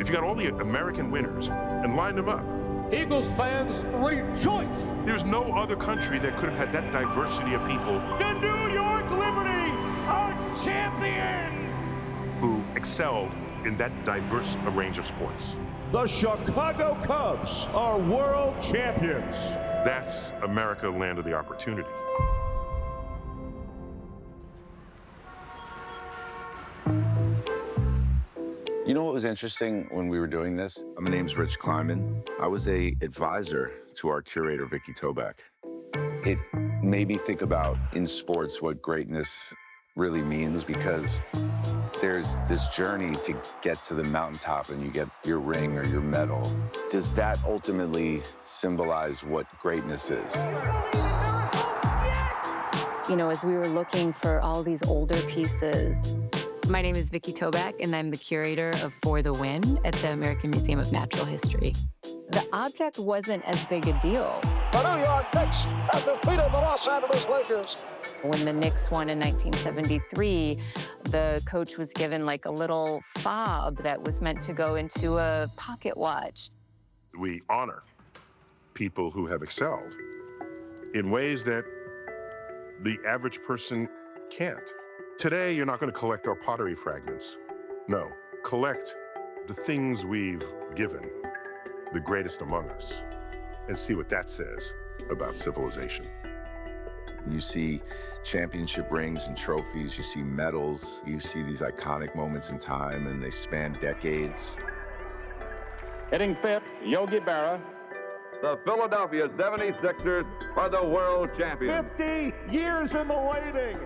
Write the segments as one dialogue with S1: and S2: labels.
S1: If you got all the American winners and lined them up,
S2: Eagles fans, rejoice!
S1: there's no other country that could have had that diversity of people
S2: The New York Liberty are champions!
S1: who excelled in that diverse range of sports.
S3: The Chicago Cubs are world champions.
S1: That's America, land of the opportunity.
S4: You know what was interesting when we were doing this? My name's Rich Kleiman. I was an advisor to our curator, Vikki Tobak. It made me think about, in sports, what greatness really means, because there's this journey to get to the mountaintop and you get your ring or your medal. Does that ultimately symbolize what greatness is?
S5: You know, as we were looking for all these older pieces, my name is Vikki Tobak, and I'm the curator of For the Win at the American Museum of Natural History. The object wasn't as big a deal.
S6: The New York Knicks have defeated the Los Angeles Lakers.
S5: When the Knicks won in 1973, the coach was given like a little fob that was meant to go into a pocket watch.
S1: We honor people who have excelled in ways that the average person can't. Today, you're not going to collect our pottery fragments. No, collect the things we've given the greatest among us and see what that says about civilization.
S4: You see championship rings and trophies, you see medals, you see these iconic moments in time, and they span decades.
S6: Hitting fifth, Yogi Berra.
S7: The Philadelphia 76ers are the world champions.
S3: 50 years in the waiting.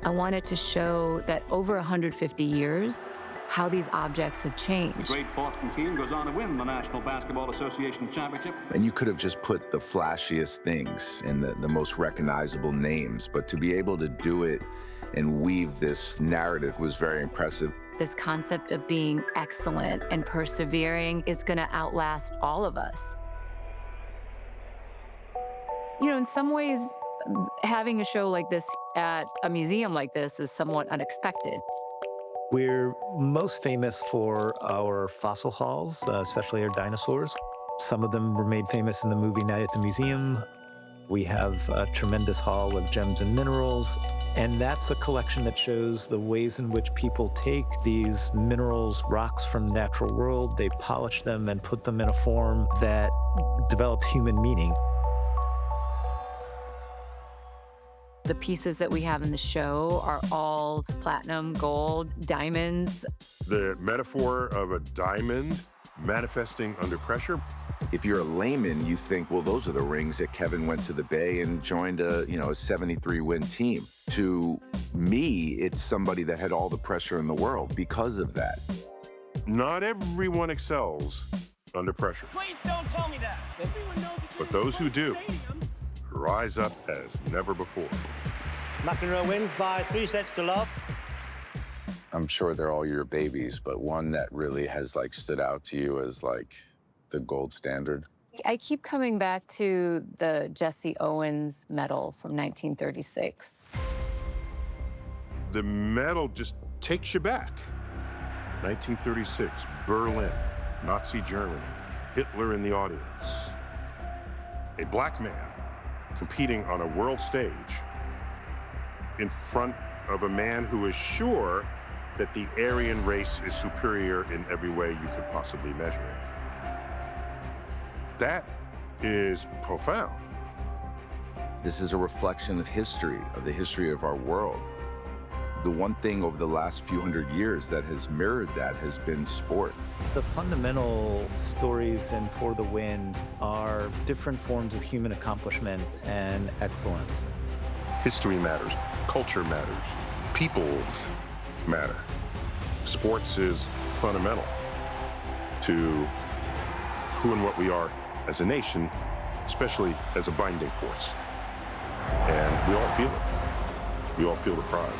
S5: I wanted to show that over 150 years, how these objects have
S8: The
S5: changed.
S8: great Boston team goes on to win the National Basketball Association Championship.
S4: And you could have just put the flashiest things and the most recognizable names, but to be able to do it and weave this narrative was very impressive.
S5: This concept of being excellent and persevering is going to outlast all of us. You know, in some ways, having a show like this at a museum like this is somewhat unexpected.
S9: We're most famous for our fossil hauls, especially our dinosaurs. Some of them were made famous in the movie Night at the Museum. We have a tremendous haul of gems and minerals, and that's a collection that shows the ways in which people take these minerals, rocks from the natural world, they polish them and put them in a form that develops human meaning.
S5: The pieces that we have in the show are all platinum, gold, diamonds.
S1: The metaphor of a diamond manifesting under pressure.
S4: If you're a layman, you think, well, those are the rings that Kevin went to the Bay and joined a 73-win team. To me, it's somebody that had all the pressure in the world because of that.
S1: Not everyone excels under pressure,
S2: Please don't tell me that. Everyone knows it's
S1: but those who do rise up as never before.
S10: McEnroe wins by 3-0.
S4: I'm sure they're all your babies, but one that really has stood out to you as the gold standard.
S5: I keep coming back to the Jesse Owens medal from 1936.
S1: The medal just takes you back. 1936, Berlin, Nazi Germany, Hitler in the audience. A black man competing on a world stage in front of a man who is sure that the Aryan race is superior in every way you could possibly measure it. That is profound.
S4: This is a reflection of history, of the history of our world. The one thing over the last few hundred years that has mirrored that has been sport.
S9: The fundamental stories in For the Win are different forms of human accomplishment and excellence.
S1: History matters, culture matters, peoples matter. Sports is fundamental to who and what we are as a nation, especially as a binding force. And we all feel it. We all feel the pride.